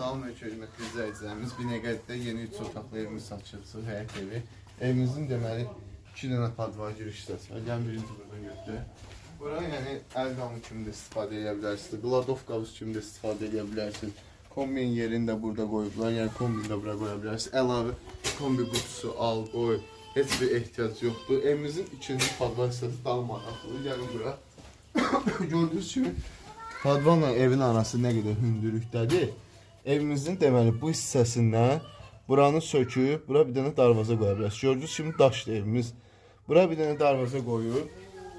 Salam və hörmətli izləyicilərimiz, Binəqədidə yeni 3 otaqlı evimiz açılsın, həyət evi. Evimizin deməli 2 dənə padvar giriş hissəsi var. Gəlin birinci buradan götürək. Bura yəni əl damı kimi də istifadə edə bilərsiniz. Qladovkavuz kimi də istifadə edə bilərsiniz. Kombin yerini də burada qoyublar, yəni kombin də bura qoya bilərsiniz. Əlavə kombi qutusu, al, qoy, heç bir ehtiyac yoxdur. Evimizin ikinci padvar hissəsi daha maraqlıdır. Gəlin bura. Gördüyünüz kimi padvanla evin arası nə qədər hündürlükdədir. Evimizin deməli bu hissəsindən buranı söküb, bura bir dənə darvaza qoya bilərsiniz. Gördüyünüz kimi daşlı evimiz. Bura bir dənə darvaza qoyub,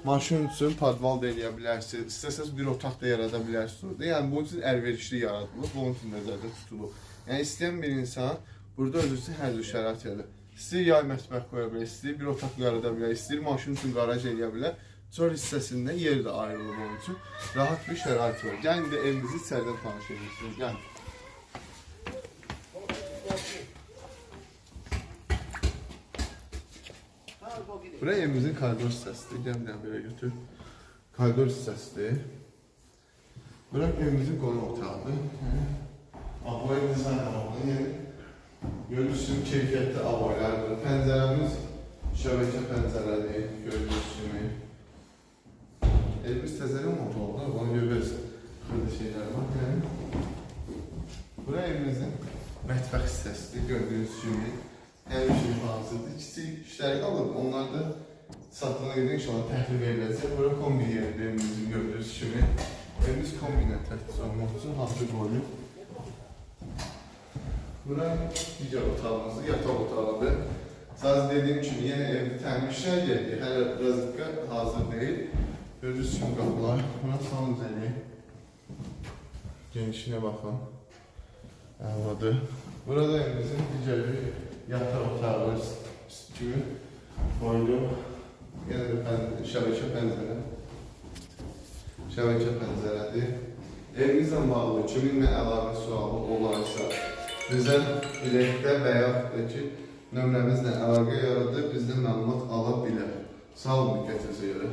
maşın üçün padval da eləyə bilərsiniz. İstəsəniz bir otaq da yarada bilərsiniz. Yəni bunun üçün əlverişli yaradılıb, bunun üçün nəzərdə tutulub. Yəni istəyən bir insan burada özü üçün hər cür şərait yaradır. İstəyir yay mətbəx qoya bilər, istəyir bir otaq yarada bilər, istəyir maşın üçün qaraj eləyə bilər. Çöl hissəsində yer də ayrılıb onun üçün rahat bir şərait var. Gəlin də evimizi içəridən tanış edirsiniz. Gəlin. Buraya evimizin koridor hissəsidir. Gəlin belə götür. Koridor hissəsidir. Bura evimizin qonaq otağıdır. Avoy dizayn olmalı. Yəni gördüyünüz kimi keyfiyyətli avoylardır. Pəncərəmiz şəbəkə pəncərədir. Gördüyünüz kimi. Evimiz təzəli olmalı oldu. Ona görə biraz xırda şeylər var. Bura evimizin mətbəx hissəsidir. Gördüyünüz kimi. Hər şey hazırdır. Kiçik işləri qalıb. Onlar da satına gedin inşallah təhvil veriləcək. Bura kombi yeridir evimizin gördüyünüz kimi. Evimiz kombinə təhdid olmaq üçün hazır qoyulub. Bura digər otağımızdır, yataq otağıdır. Sadəcə dediyim kimi yenə evdə təmir işlər gedir. Hələ razıqqa hazır deyil. Gördüyünüz kimi qapılar. Bura son üzəli. Genişinə baxın. Əladır. Burada evimizin digər bir yataq otağı kimi qoyulub. Yenə də şəbəkə pəncərə. Şəbəkə pəncərədir. Evimizlə bağlı kiminlə əlavə sualı olarsa, bizə direktdə və yaxud da ki, nömrəmizlə əlaqə yaradıb bizdən məlumat ala bilər. Sağ olun, diqqətinizə görə.